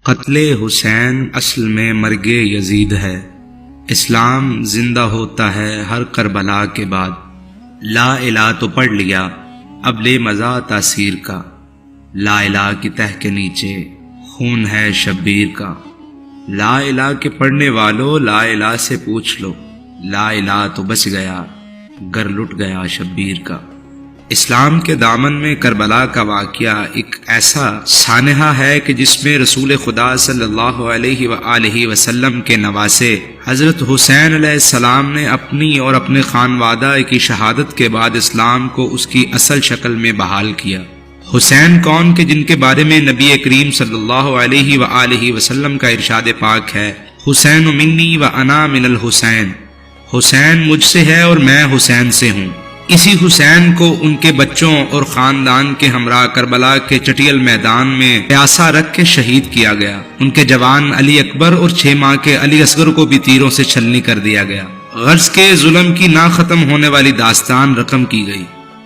قتل حسین اصل میں مرگ یزید ہے۔ اسلام زندہ ہوتا ہے ہر کربلا کے بعد۔ لا الہ تو پڑھ لیا، اب لے مزہ تاثیر کا۔ لا الہ کی تہ کے نیچے خون ہے شبیر کا۔ لا الہ کے پڑھنے والوں لا الہ سے پوچھ لو، لا الہ تو بچ گیا گر لٹ گیا شبیر کا۔ اسلام کے دامن میں کربلا کا واقعہ ایک ایسا سانحہ ہے کہ جس میں رسول خدا صلی اللہ علیہ وآلہ وسلم کے نواسے حضرت حسین علیہ السلام نے اپنی اور اپنے خانوادہ کی شہادت کے بعد اسلام کو اس کی اصل شکل میں بحال کیا۔ حسین کون کہ جن کے بارے میں نبی کریم صلی اللہ علیہ وآلہ وسلم کا ارشاد پاک ہے، حسین منی و انا من الحسین، حسین مجھ سے ہے اور میں حسین سے ہوں۔ اسی حسین کو ان کے بچوں اور خاندان کے ہمراہ کربلا کے چٹیل میدان میں پیاسا رکھ کے شہید کیا گیا۔ ان کے جوان علی اکبر اور 6 ماہ کے علی اصغر کو بھی تیروں سے چھلنی کر دیا گیا۔ غرض کے ظلم کی نہ ختم ہونے والی داستان رقم کی گئی۔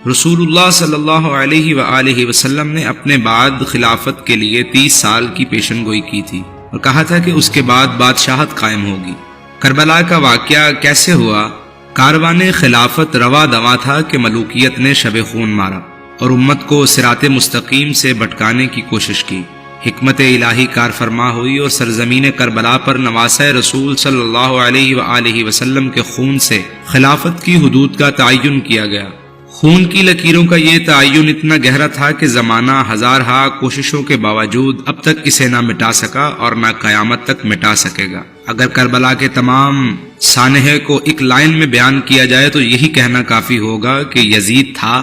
رسول اللہ صلی اللہ علیہ وآلہ وسلم نے اپنے بعد خلافت کے لیے 30 سال کی پیشن گوئی کی تھی اور کہا تھا کہ اس کے بعد بادشاہت قائم ہوگی۔ کربلا کا واقعہ کیسے ہوا؟ کاروان خلافت روا دوا تھا کہ ملوکیت نے شب خون مارا اور امت کو صراط مستقیم سے بھٹکانے کی کوشش کی۔ حکمت الہی کار فرما ہوئی اور سرزمین کربلا پر نواسہ رسول صلی اللہ علیہ وآلہ وسلم کے خون سے خلافت کی حدود کا تعین کیا گیا۔ خون کی لکیروں کا یہ تعین اتنا گہرا تھا کہ زمانہ ہزارہا کوششوں کے باوجود اب تک اسے نہ مٹا سکا اور نہ قیامت تک مٹا سکے گا۔ اگر کربلا کے تمام سانحے کو ایک لائن میں بیان کیا جائے تو یہی کہنا کافی ہوگا کہ یزید تھا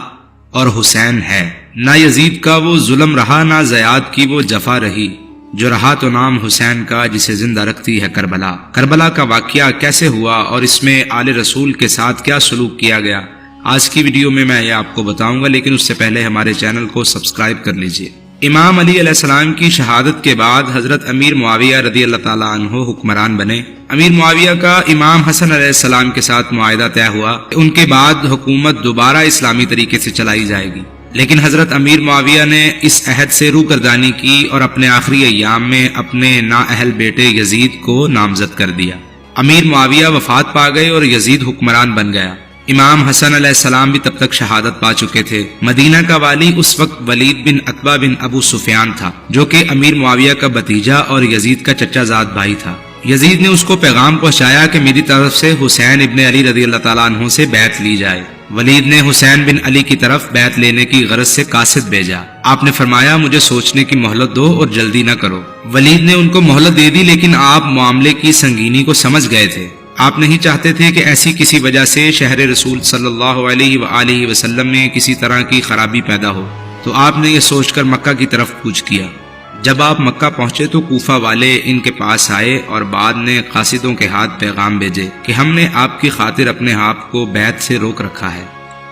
اور حسین ہے۔ نہ یزید کا وہ ظلم رہا، نہ زیاد کی وہ جفا رہی، جو رہا تو نام حسین کا جسے زندہ رکھتی ہے کربلا۔ کربلا کا واقعہ کیسے ہوا اور اس میں آل رسول کے ساتھ کیا سلوک کیا گیا، آج کی ویڈیو میں یہ آپ کو بتاؤں گا، لیکن اس سے پہلے ہمارے چینل کو سبسکرائب کر لیجئے۔ امام علی علیہ السلام کی شہادت کے بعد حضرت امیر معاویہ رضی اللہ تعالیٰ عنہ حکمران بنے۔ امیر معاویہ کا امام حسن علیہ السلام کے ساتھ معاہدہ طے ہوا، ان کے بعد حکومت دوبارہ اسلامی طریقے سے چلائی جائے گی، لیکن حضرت امیر معاویہ نے اس عہد سے روگردانی کی اور اپنے آخری ایام میں اپنے نااہل بیٹے یزید کو نامزد کر دیا۔ امیر معاویہ وفات پا گئے اور یزید حکمران بن گیا۔ امام حسن علیہ السلام بھی تب تک شہادت پا چکے تھے۔ مدینہ کا والی اس وقت ولید بن عتبہ بن ابو سفیان تھا، جو کہ امیر معاویہ کا بھتیجا اور یزید کا چچا زاد بھائی تھا۔ یزید نے اس کو پیغام پہنچایا کہ میری طرف سے حسین ابن علی رضی اللہ تعالیٰ عنہ سے بیعت لی جائے۔ ولید نے حسین بن علی کی طرف بیعت لینے کی غرض سے قاصد بھیجا۔ آپ نے فرمایا مجھے سوچنے کی مہلت دو اور جلدی نہ کرو۔ ولید نے ان کو مہلت دے دی، لیکن آپ معاملے کی سنگینی کو سمجھ گئے تھے۔ آپ نہیں چاہتے تھے کہ ایسی کسی وجہ سے شہر رسول صلی اللہ علیہ وآلہ وسلم میں کسی طرح کی خرابی پیدا ہو، تو آپ نے یہ سوچ کر مکہ کی طرف کوچ کیا۔ جب آپ مکہ پہنچے تو کوفہ والے ان کے پاس آئے اور بعد نے قاصدوں کے ہاتھ پیغام بھیجے کہ ہم نے آپ کی خاطر اپنے آپ کو بیعت سے روک رکھا ہے،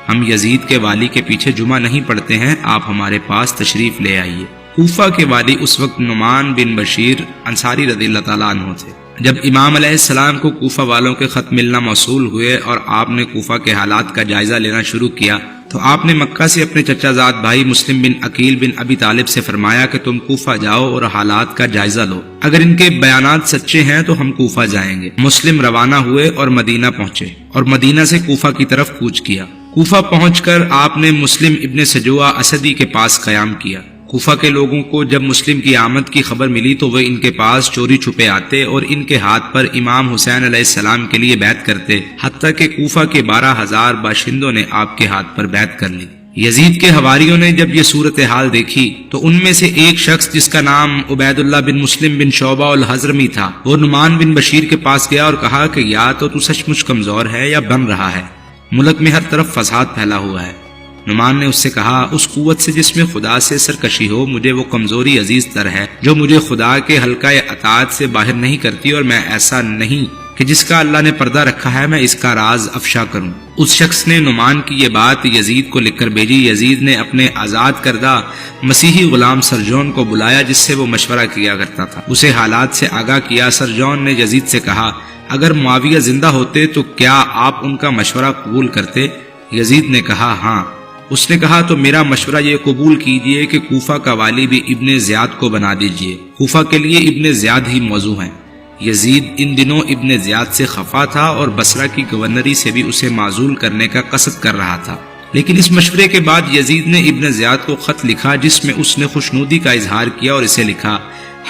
ہم یزید کے والی کے پیچھے جمعہ نہیں پڑھتے ہیں، آپ ہمارے پاس تشریف لے آئیے۔ کوفہ کے والی اس وقت نعمان بن بشیر انصاری رضی اللہ تعالیٰ عنہ تھے۔ جب امام علیہ السلام کو کوفہ والوں کے خط ملنا موصول ہوئے اور آپ نے کوفہ کے حالات کا جائزہ لینا شروع کیا، تو آپ نے مکہ سے اپنے چچا زاد بھائی مسلم بن عقیل بن ابی طالب سے فرمایا کہ تم کوفہ جاؤ اور حالات کا جائزہ لو، اگر ان کے بیانات سچے ہیں تو ہم کوفہ جائیں گے۔ مسلم روانہ ہوئے اور مدینہ پہنچے اور مدینہ سے کوفہ کی طرف کوچ کیا۔ کوفہ پہنچ کر آپ نے مسلم ابن سجوہ اسدی کے پاس قیام کیا۔ کوفہ کے لوگوں کو جب مسلم کی آمد کی خبر ملی تو وہ ان کے پاس چوری چھپے آتے اور ان کے ہاتھ پر امام حسین علیہ السلام کے لیے بیعت کرتے، حتیٰ کہ کوفہ کے 12,000 باشندوں نے آپ کے ہاتھ پر بیعت کر لی۔ یزید کے حواریوں نے جب یہ صورتحال دیکھی تو ان میں سے ایک شخص جس کا نام عبید اللہ بن مسلم بن شعبہ الحضرمی تھا، وہ نعمان بن بشیر کے پاس گیا اور کہا کہ یا تو سچ مچ کمزور ہے یا بن رہا ہے، ملک میں ہر طرف فساد پھیلا ہوا ہے۔ نعمان نے اس سے کہا اس قوت سے جس میں خدا سے سرکشی ہو، مجھے وہ کمزوری عزیز تر ہے جو مجھے خدا کے حلقہ اطاعت سے باہر نہیں کرتی، اور میں ایسا نہیں کہ جس کا اللہ نے پردہ رکھا ہے میں اس کا راز افشا کروں۔ اس شخص نے نعمان کی یہ بات یزید کو لکھ کر بھیجی۔ یزید نے اپنے آزاد کردہ مسیحی غلام سرجون کو بلایا جس سے وہ مشورہ کیا کرتا تھا، اسے حالات سے آگاہ کیا۔ سرجون نے یزید سے کہا اگر معاویہ زندہ ہوتے تو کیا آپ ان کا مشورہ قبول کرتے؟ یزید نے کہا ہاں۔ اس نے کہا تو میرا مشورہ یہ قبول کیجئے کہ کوفہ کا والی بھی ابن زیاد کو بنا دیجئے، کوفہ کے لیے ابن زیاد ہی موضوع ہیں۔ یزید ان دنوں ابن زیاد سے خفا تھا اور بصرہ کی گورنری سے بھی اسے معزول کرنے کا قصد کر رہا تھا، لیکن اس مشورے کے بعد یزید نے ابن زیاد کو خط لکھا جس میں اس نے خوشنودی کا اظہار کیا اور اسے لکھا،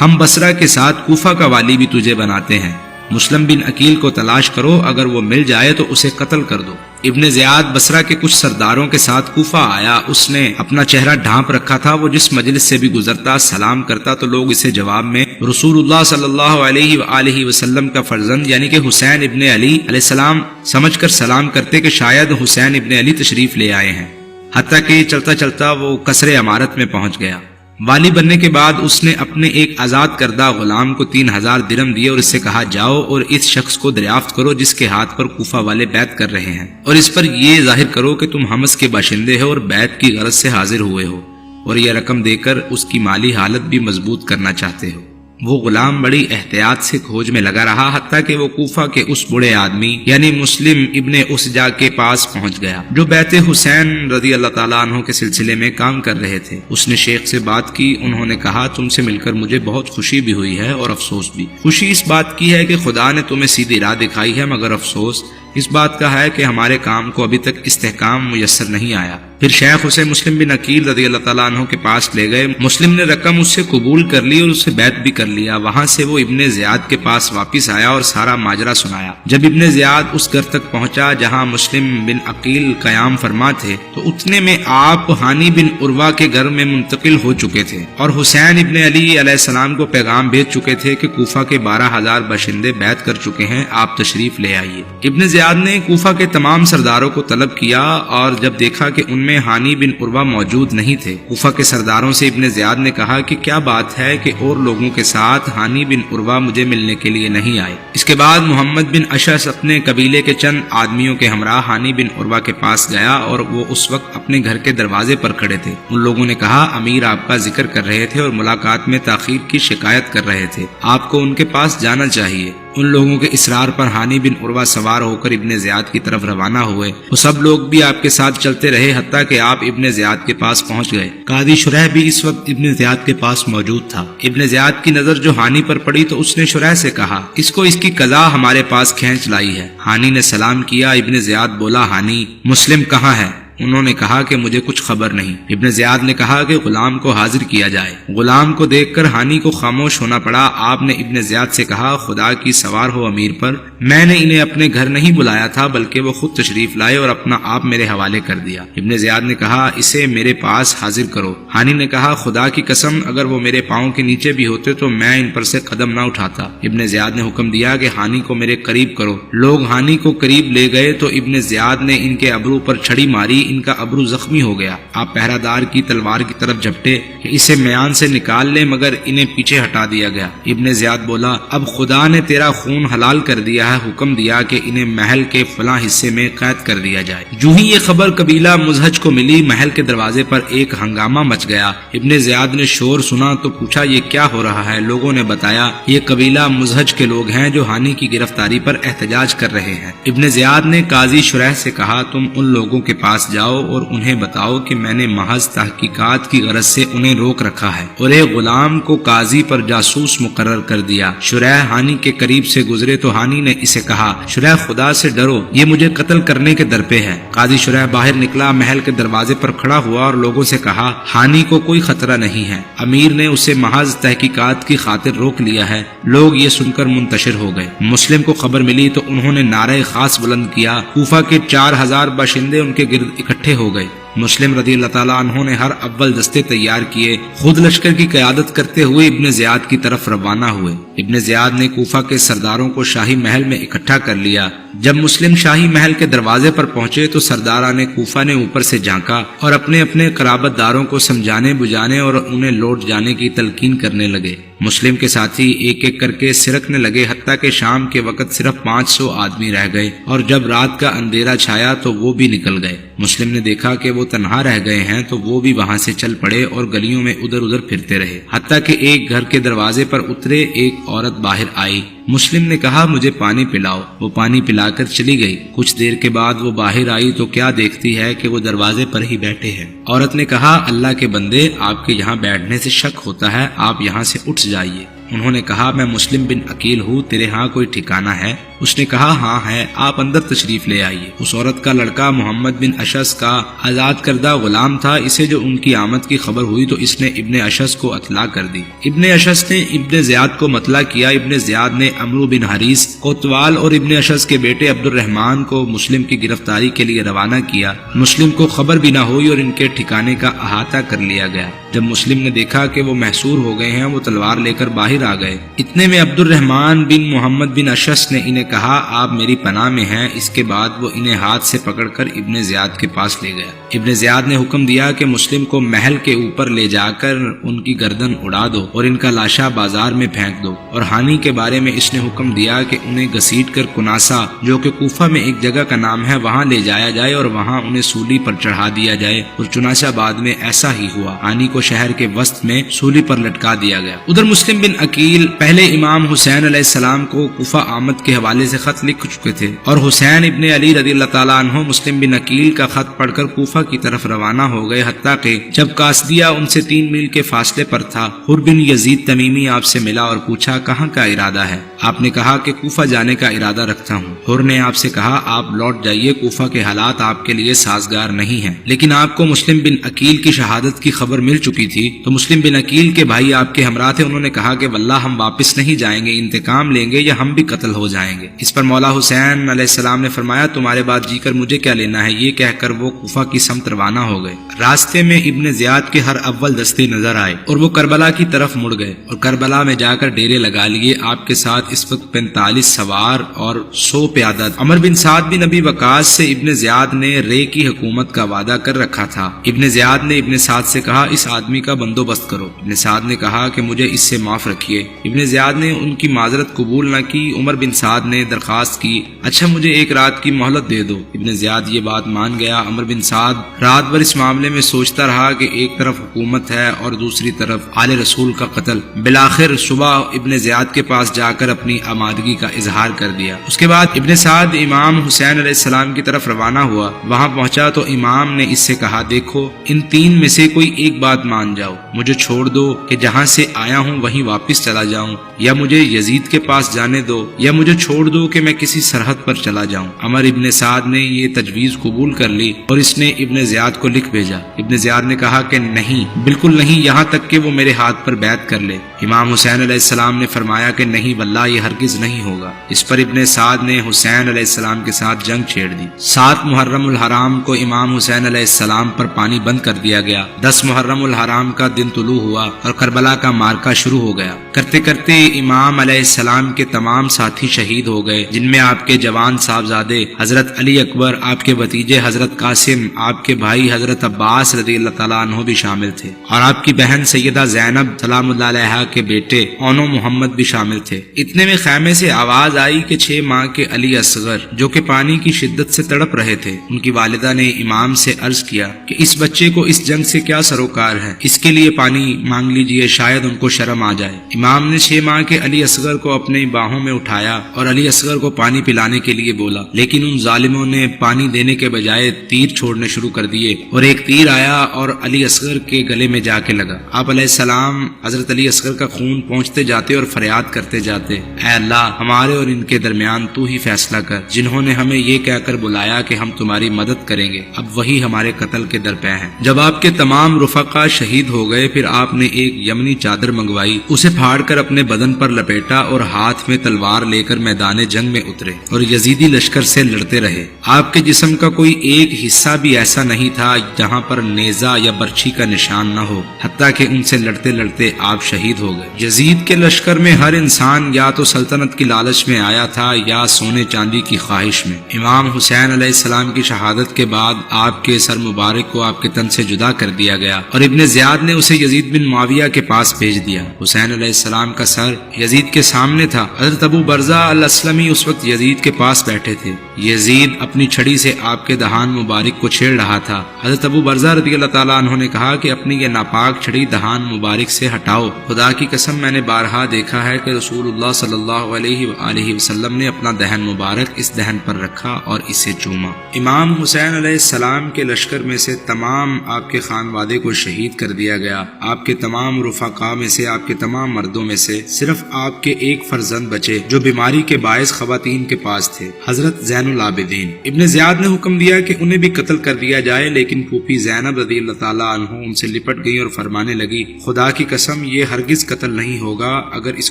ہم بصرہ کے ساتھ کوفہ کا والی بھی تجھے بناتے ہیں، مسلم بن عقیل کو تلاش کرو، اگر وہ مل جائے تو اسے قتل کر دو۔ ابن زیاد بصرہ کے کچھ سرداروں کے ساتھ کوفہ آیا، اس نے اپنا چہرہ ڈھانپ رکھا تھا، وہ جس مجلس سے بھی گزرتا سلام کرتا تو لوگ اسے جواب میں رسول اللہ صلی اللہ علیہ وآلہ وسلم کا فرزند یعنی کہ حسین ابن علی علیہ السلام سمجھ کر سلام کرتے کہ شاید حسین ابن علی تشریف لے آئے ہیں، حتیٰ کہ چلتا چلتا وہ قصر عمارت میں پہنچ گیا۔ والی بننے کے بعد اس نے اپنے ایک آزاد کردہ غلام کو 3000 درہم دیے اور اس سے کہا جاؤ اور اس شخص کو دریافت کرو جس کے ہاتھ پر کوفہ والے بیعت کر رہے ہیں، اور اس پر یہ ظاہر کرو کہ تم حمص کے باشندے ہو اور بیعت کی غرض سے حاضر ہوئے ہو، اور یہ رقم دے کر اس کی مالی حالت بھی مضبوط کرنا چاہتے ہو۔ وہ غلام بڑی احتیاط سے کھوج میں لگا رہا حتیٰ کہ وہ کوفہ کے اس بڑے آدمی یعنی مسلم ابن اسجا کے پاس پہنچ گیا جو بیعت حسین رضی اللہ تعالیٰ عنہ کے سلسلے میں کام کر رہے تھے۔ اس نے شیخ سے بات کی، انہوں نے کہا تم سے مل کر مجھے بہت خوشی بھی ہوئی ہے اور افسوس بھی۔ خوشی اس بات کی ہے کہ خدا نے تمہیں سیدھی راہ دکھائی ہے، مگر افسوس اس بات کا ہے کہ ہمارے کام کو ابھی تک استحکام میسر نہیں آیا۔ پھر شیخ اسے مسلم بن عقیل رضی اللہ تعالیٰ عنہ کے پاس لے گئے، مسلم نے رقم اس سے قبول کر لی اور اسے بیعت بھی کر لیا۔ وہاں سے وہ ابن زیاد کے پاس واپس آیا اور سارا ماجرا سنایا۔ جب ابن زیاد اس گھر تک پہنچا جہاں مسلم بن عقیل قیام فرما تھے تو اتنے میں آپ ہانی بن عروہ کے گھر میں منتقل ہو چکے تھے اور حسین ابن علی علیہ السلام کو پیغام بھیج چکے تھے کہ کوفہ کے 12000 باشندے بیعت کر چکے ہیں، آپ تشریف لے آئیے۔ ابن زیاد نے کوفہ کے تمام سرداروں کو طلب کیا اور جب دیکھا کہ ان میں ہانی بن عروہ موجود نہیں تھے، کوفہ کے سرداروں سے ابن زیاد نے کہا کہ کیا بات ہے کہ اور لوگوں کے ساتھ ہانی بن عروہ مجھے ملنے کے لیے نہیں آئے۔ اس کے بعد محمد بن اشعث اپنے قبیلے کے چند آدمیوں کے ہمراہ ہانی بن عروہ کے پاس گیا اور وہ اس وقت اپنے گھر کے دروازے پر کھڑے تھے۔ ان لوگوں نے کہا امیر آپ کا ذکر کر رہے تھے اور ملاقات میں تاخیر کی شکایت کر رہے تھے، آپ کو ان کے پاس جانا چاہیے۔ ان لوگوں کے اصرار پر ہانی بن عروہ سوار ہو کر ابن زیاد کی طرف روانہ ہوئے، وہ سب لوگ بھی آپ کے ساتھ چلتے رہے حتیٰ کہ آپ ابن زیاد کے پاس پہنچ گئے۔ قاضی شریح بھی اس وقت ابن زیاد کے پاس موجود تھا۔ ابن زیاد کی نظر جو ہانی پر پڑی تو اس نے شریح سے کہا اس کو اس کی قضا ہمارے پاس کھینچ لائی ہے۔ ہانی نے سلام کیا، ابن زیاد بولا ہانی مسلم کہاں ہے؟ انہوں نے کہا کہ مجھے کچھ خبر نہیں۔ ابن زیاد نے کہا کہ غلام کو حاضر کیا جائے۔ غلام کو دیکھ کر ہانی کو خاموش ہونا پڑا۔ آپ نے ابن زیاد سے کہا خدا کی سوار ہو امیر پر، میں نے انہیں اپنے گھر نہیں بلایا تھا بلکہ وہ خود تشریف لائے اور اپنا آپ میرے حوالے کر دیا۔ ابن زیاد نے کہا اسے میرے پاس حاضر کرو۔ ہانی نے کہا خدا کی قسم اگر وہ میرے پاؤں کے نیچے بھی ہوتے تو میں ان پر سے قدم نہ اٹھاتا۔ ابن زیاد نے حکم دیا کہ ہانی کو میرے قریب کرو۔ لوگ ہانی کو قریب لے گئے تو ابن زیاد نے ان کے ابرو پر چھڑی ماری، ان کا ابرو زخمی ہو گیا۔ آپ پہرہ دار کی تلوار کی طرف جھپٹے کہ اسے میان سے نکال لے مگر انہیں پیچھے ہٹا دیا گیا۔ ابن زیاد بولا اب خدا نے تیرا خون حلال کر دیا ہے، حکم دیا کہ انہیں محل کے فلاں حصے میں قید کر دیا جائے۔ جو ہی یہ خبر قبیلہ مزہج کو ملی، محل کے دروازے پر ایک ہنگامہ مچ گیا۔ ابن زیاد نے شور سنا تو پوچھا یہ کیا ہو رہا ہے؟ لوگوں نے بتایا یہ قبیلہ مزہج کے لوگ ہیں جو ہانی کی گرفتاری پر احتجاج کر رہے ہیں۔ ابن زیاد نے قاضی شریح سے کہا تم ان لوگوں کے پاس جاؤ اور انہیں بتاؤ کہ میں نے محض تحقیقات کی غرض سے انہیں روک رکھا ہے اور ایک غلام کو قاضی پر جاسوس مقرر کر دیا۔ شریح ہانی کے قریب سے گزرے تو ہانی نے اسے کہا شریح خدا سے ڈرو، یہ مجھے قتل کرنے کے در پہ ہے۔ قاضی شریح باہر نکلا، محل کے دروازے پر کھڑا ہوا اور لوگوں سے کہا ہانی کو کوئی خطرہ نہیں ہے، امیر نے اسے محض تحقیقات کی خاطر روک لیا ہے۔ لوگ یہ سن کر منتشر ہو گئے۔ مسلم کو خبر ملی تو انہوں نے نعرہ خاص بلند کیا، کوفہ کے 4000 باشندے ان کے گرد اکٹھے ہو گئے۔ مسلم رضی اللہ تعالیٰ عنہ نے ہر اول دستے تیار کیے، خود لشکر کی قیادت کرتے ہوئے ابن زیاد کی طرف روانہ ہوئے۔ ابن زیاد نے کوفہ کے سرداروں کو شاہی محل میں اکٹھا کر لیا۔ جب مسلم شاہی محل کے دروازے پر پہنچے تو سرداران کوفہ نے اوپر سے جھانکا اور اپنے اپنے قرابت داروں کو سمجھانے بجھانے اور انہیں لوٹ جانے کی تلقین کرنے لگے۔ مسلم کے ساتھی ایک ایک کر کے سرکنے لگے حتیٰ کہ شام کے وقت صرف 500 آدمی رہ گئے اور جب رات کا اندھیرا چھایا تو وہ بھی نکل گئے۔ مسلم نے دیکھا کہ وہ وہ تنہا رہ گئے ہیں تو وہ بھی وہاں سے چل پڑے اور گلیوں میں ادھر ادھر پھرتے رہے، حتیٰ کہ ایک گھر کے دروازے پر اترے ایک عورت باہر آئی۔ مسلم نے کہا مجھے پانی پلاؤ، وہ پانی پلا کر چلی گئی۔ کچھ دیر کے بعد وہ باہر آئی تو کیا دیکھتی ہے کہ وہ دروازے پر ہی بیٹھے ہیں۔ عورت نے کہا اللہ کے بندے، آپ کے یہاں بیٹھنے سے شک ہوتا ہے، آپ یہاں سے اٹھ جائیے۔ انہوں نے کہا میں مسلم بن عقیل ہوں، تیرے ہاں کوئی ٹھکانہ ہے؟ اس نے کہا ہاں ہے، آپ اندر تشریف لے آئیے۔ اس عورت کا لڑکا محمد بن اشعث کا آزاد کردہ غلام تھا، اسے جو ان کی آمد کی خبر ہوئی تو اس نے ابن اشعث کو اطلاع کر دی۔ ابن اشعث نے ابن زیاد کو مطلع کیا، ابن زیاد نے عمرو بن حریث کوتوال اور ابن اشعث کے بیٹے عبد الرحمن کو مسلم کی گرفتاری کے لیے روانہ کیا۔ مسلم کو خبر بھی نہ ہوئی اور ان کے ٹھکانے کا احاطہ کر لیا گیا۔ جب مسلم نے دیکھا کہ وہ محصور ہو گئے ہیں، وہ تلوار لے کر باہر آ گئے۔ اتنے میں عبد الرحمن بن محمد بن اشعث نے انہیں کہا آپ میری پناہ میں ہیں۔ اس کے بعد وہ انہیں ہاتھ سے پکڑ کر ابن زیاد کے پاس لے گیا۔ ابن زیاد نے حکم دیا کہ مسلم کو محل کے اوپر لے جا کر ان کی گردن اڑا دو اور ان کا لاشا بازار میں پھینک دو، اور ہانی کے بارے میں اس نے حکم دیا کہ انہیں گھسیٹ کر کناسا، جو کہ کوفہ میں ایک جگہ کا نام ہے، وہاں لے جایا جائے اور وہاں انہیں سولی پر چڑھا دیا جائے، اور چنانچہ بعد میں ایسا ہی ہوا۔ ہانی کو شہر کے وسط میں سولی پر لٹکا دیا گیا۔ ادھر مسلم بن عقیل پہلے امام حسین علیہ السلام کو کوفہ آمد کے حوالے سے خط لکھ چکے تھے، اور حسین ابن علی رضی اللہ تعالیٰ عنہ مسلم بن عقیل کا خط پڑھ کر کوفہ کی طرف روانہ ہو گئے، حتیٰ کہ جب قاصدیہ ان سے 3 میل کے فاصلے پر تھا، حر بن یزید تمیمی آپ سے ملا اور پوچھا کہاں کا ارادہ ہے؟ آپ نے کہا کہ کوفہ جانے کا ارادہ رکھتا ہوں۔ حر نے آپ سے کہا آپ لوٹ جائیے، کوفہ کے حالات آپ کے لیے سازگار نہیں ہیں۔ لیکن آپ کو مسلم بن عقیل کی شہادت کی خبر مل چکی تھی، تو مسلم بن عقیل کے بھائی آپ کے ہمراہ تھے، انہوں نے کہا کہ واللہ ہم واپس نہیں جائیں گے، انتقام لیں گے یا ہم بھی قتل ہو جائیں گے۔ اس پر مولا حسین علیہ السلام نے فرمایا تمہارے بعد جی کر مجھے کیا لینا ہے؟ یہ کہہ کر وہ کوفہ کی سمت روانہ ہو گئے۔ راستے میں ابن زیاد کے ہر اول دستے نظر آئے اور وہ کربلا کی طرف مڑ گئے اور کربلا میں جا کر ڈیرے لگا لیے۔ آپ کے ساتھ اس وقت 45 سوار اور 100 پیادہ۔ عمر بن سعد بن ابی وقاص سے ابن زیاد نے رے کی حکومت کا وعدہ کر رکھا تھا۔ ابن زیاد نے ابن سعد سے کہا اس آدمی کا بندوبست کرو۔ ابن سعد نے کہا کہ مجھے اس سے معاف رکھیے۔ ابن زیاد نے ان کی معذرت قبول نہ کی۔ عمر بن سعد نے درخواست کی اچھا مجھے 1 رات کی مہلت دے دو۔ ابن زیاد یہ بات مان گیا۔ عمر بن سعد رات بھر اس معاملے میں سوچتا رہا کہ ایک طرف حکومت ہے اور دوسری طرف آل رسول کا قتل۔ بالآخر صبح ابن زیاد کے پاس جا کر اپنی آمادگی کا اظہار کر دیا۔ اس کے بعد ابن سعد امام حسین علیہ السلام کی طرف روانہ ہوا۔ وہاں پہنچا تو امام نے اس سے کہا دیکھو ان 3 میں سے کوئی ایک بات مان جاؤ، مجھے چھوڑ دو کہ جہاں سے آیا ہوں وہیں واپس چلا جاؤں، یا مجھے یزید کے پاس جانے دو، یا مجھے چھوڑ دو کہ میں کسی سرحد پر چلا جاؤں۔ عمر ابن سعد نے یہ تجویز قبول کر لی اور اس نے ابن زیاد کو لکھ بھیجا۔ ابن زیاد نے کہا کہ نہیں، بالکل نہیں، یہاں تک کہ وہ میرے ہاتھ پر بیعت کر لے۔ امام حسین علیہ السلام نے فرمایا کہ نہیں واللہ یہ ہرگز نہیں ہوگا۔ اس پر ابن سعد نے حسین علیہ السلام کے ساتھ جنگ چھیڑ دی۔ 7 محرم الحرام کو امام حسین علیہ السلام پر پانی بند کر دیا گیا۔ 10 محرم الحرام کا دن طلوع ہوا اور کربلا کا مارکا شروع ہو گیا۔ کرتے کرتے امام علیہ السلام کے تمام ساتھی شہید ہو گئے، جن میں آپ کے جوان صاحبزادے حضرت علی اکبر، آپ کے بھتیجے حضرت قاسم، آپ کے بھائی حضرت عباس رضی اللہ تعالیٰ عنہ بھی شامل تھے، اور آپ کی بہن سیدہ زینب سلام اللہ علیہا کے بیٹے اونو محمد بھی شامل تھے۔ اتنے میں خیمے سے آواز آئی کہ 6 ماہ کے علی اصغر جو کہ پانی کی شدت سے تڑپ رہے تھے، ان کی والدہ نے امام سے عرض کیا کہ اس بچے کو اس جنگ سے کیا سروکار ہے، اس کے لیے پانی مانگ لیجئے، شاید ان کو شرم آ جائے۔ امام نے 6 ماہ کے علی اصغر کو اپنی باہوں میں اٹھایا اور علی اصغر کو پانی پلانے کے لیے بولا، لیکن ان ظالموں نے پانی دینے کے بجائے تیر چھوڑنے شروع کر دیے، اور ایک تیر آیا اور علی اصغر کے گلے میں جا کے لگا۔ آپ علیہ السلام حضرت علی اصغر کا خون پہنچتے جاتے اور فریاد کرتے جاتے، اے اللہ ہمارے اور ان کے درمیان تو ہی فیصلہ کر، جنہوں نے ہمیں یہ کہہ کر بلایا کہ ہم تمہاری مدد کریں گے، اب وہی ہمارے قتل کے درپے ہیں۔ جب آپ کے تمام رفقا شہید ہو گئے، پھر آپ نے ایک یمنی چادر منگوائی، اسے پھاڑ کر اپنے بدن پر لپیٹا اور ہاتھ میں تلوار لے کر میدان جنگ میں اترے اور یزیدی لشکر سے لڑتے رہے۔ آپ کے جسم کا کوئی ایک حصہ بھی ایسا نہیں تھا جہاں پر نیزہ یا برچھی کا نشان نہ ہو، حتیٰ کہ ان سے لڑتے لڑتے آپ شہید ہو گئے۔ یزید کے لشکر میں ہر انسان یا تو سلطنت کی لالچ میں آیا تھا یا سونے چاندی کی خواہش میں۔ امام حسین علیہ السلام کی شہادت کے بعد آپ کے سر مبارک کو آپ کے تن سے جدا کر دیا گیا اور ابن زیاد نے اسے یزید بن معاویہ کے پاس بھیج دیا۔ حسین علیہ السلام کا سر یزید کے سامنے تھا۔ حضرت ابو برزہ الاسلمی اس وقت یزید کے پاس بیٹھے تھے۔ یزید اپنی چھڑی سے آپ کے دہان مبارک کو چھیڑ رہا تھا۔ حضرت ابو برزہ رضی اللہ تعالیٰ عنہ نے کہا کہ اپنی یہ ناپاک چھڑی دہان مبارک سے ہٹاؤ، خدا کی قسم میں نے بارہا دیکھا ہے کہ رسول اللہ صلی اللہ علیہ وآلہ وسلم نے اپنا دہن مبارک اس دہن پر رکھا اور اسے چوما۔ امام حسین علیہ السلام کے لشکر میں سے تمام آپ کے خانوادے کو شہید کر دیا گیا۔ آپ کے تمام رفقا میں سے، آپ کے تمام مردوں میں سے صرف آپ کے ایک فرزند بچے جو بیماری کے باعث خواتین کے پاس تھے، حضرت زین العابدین۔ ابن زیاد نے حکم دیا کہ انہیں بھی قتل کر دیا جائے، لیکن پھوپھی زینب رضی اللہ تعالیٰ عنہ ان سے لپٹ گئی اور فرمانے لگی، خدا کی قسم یہ ہرگز قتل نہیں ہوگا، اگر اس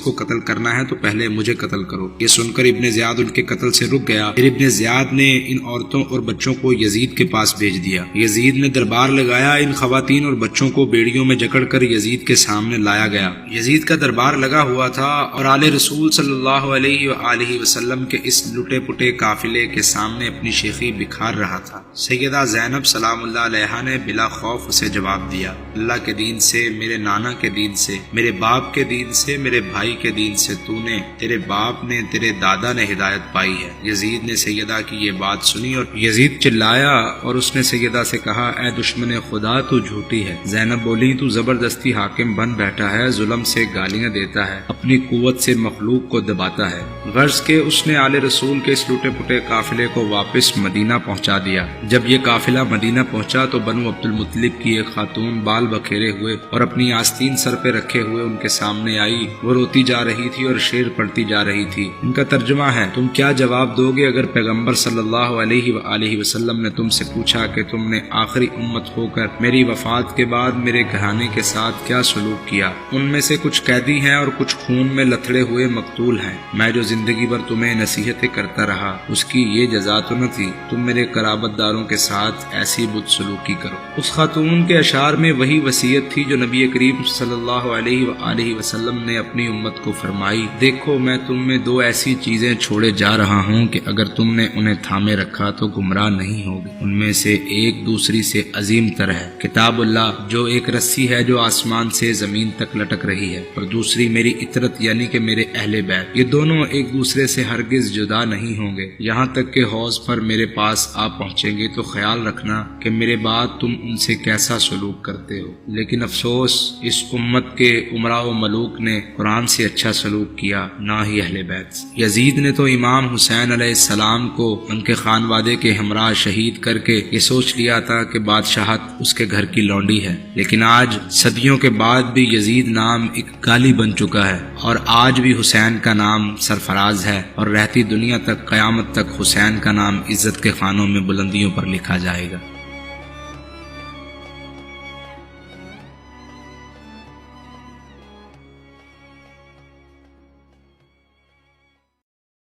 کو قتل کرنا ہے تو پہلے مجھے قتل کرو۔ یہ سن کر ابن زیاد ان کے قتل سے رک گیا۔ پھر ابن زیاد نے ان عورتوں اور بچوں کو یزید کے پاس بھیج دیا۔ یزید نے دربار لگایا، ان خواتین اور بچوں کو بیڑیوں میں جکڑ کر یزید کے سامنے لایا گیا۔ یزید کا دربار لگا ہوا تھا اور آل رسول صلی اللہ علیہ وآلہ وسلم کے اس لٹے پٹے قافلے کے سامنے اپنی شیخی بکھار رہا تھا۔ سیدہ زینب سلام اللہ علیہا نے بلا خوف اسے جواب دیا، اللہ کے دین سے، میرے نانا کے دین سے، میرے باپ کے دین سے، میرے بھائی کے دین سے تو نے، تیرے باپ نے، تیرے دادا نے ہدایت پائی ہے۔ یزید نے سیدہ کی یہ بات سنی اور یزید چلایا اور اس نے سیدہ سے کہا، اے دشمن خدا تو جھوٹی ہے۔ زینب بولی، تو زبردستی حاکم بن بیٹھا ہے، ظلم سے گالیاں دیتا ہے، اپنی قوت سے مخلوق کو دباتا ہے۔ غرض کے اس نے آل رسول کے اس لوٹے پٹے قافلے کو واپس مدینہ پہنچا دیا۔ جب یہ قافلہ مدینہ پہنچا تو بنو عبد المطلب کی ایک خاتون بال بکھیرے ہوئے اور اپنی آستین سر پہ رکھے ہوئے ان کے سامنے آئی۔ وہ روتی جا رہی تھی اور شعر پڑھتی جا رہی تھی۔ ان کا ترجمہ ہے، تم کیا جواب دو گے اگر پیغمبر صلی اللہ علیہ وآلہ وسلم نے تم سے پوچھا کہ تم نے آخری امت ہو کر میری وفات کے بعد میرے گھرانے کے ساتھ کیا سلوک کیا؟ ان میں سے کچھ قیدی ہیں اور کچھ خون میں لتھڑے ہوئے مقتول ہیں۔ میں جو زندگی بھر تمہیں نصیحتیں کرتا رہا اس کی یہ جزا تو نہ تھی تم میرے قرابت داروں کے ساتھ ایسی بد سلوکی کرو۔ اس خاتون کے اشعار میں وہی وصیت تھی جو نبی کریم صلی اللہ علیہ وآلہ وسلم نے اپنی امت کو فرمائی، دیکھو میں تم میں دو ایسی چیزیں چھوڑے جا رہا ہوں کہ اگر تم نے انہیں تھامے رکھا تو گمراہ نہیں ہوگے۔ ان میں سے ایک دوسری سے عظیم تر ہے، کتاب اللہ جو ایک رسی ہے جو آسمان سے زمین تک لٹک رہی ہے، اور دوسری میری اطرت یعنی کہ میرے اہل بیت، یہ دونوں ایک دوسرے سے ہرگز جدا نہیں ہوں گے یہاں تک کہ حوض پر میرے پاس آ پہنچیں گے، تو خیال رکھنا کہ میرے بعد تم ان سے کیسا سلوک کرتے ہو۔ لیکن افسوس اس امت کے امراء و ملوک نے قرآن سے اچھا سلوک کیا، نہ ہی اہل بیت۔ یزید نے تو امام حسین علیہ السلام کو ان کے خانوادے کے ہمراہ شہید کر کے یہ سوچ لیا تھا کہ بادشاہت اس کے گھر کی لونڈی ہے، لیکن آج صدیوں کے بعد بھی یزید نام ایک گالی بن چکا ہے، اور آج بھی حسین کا نام سرفراز ہے، اور رہتی دنیا تک قیامت تک حسین کا نام عزت کے خانوں میں بلندیوں پر لکھا جائے گا۔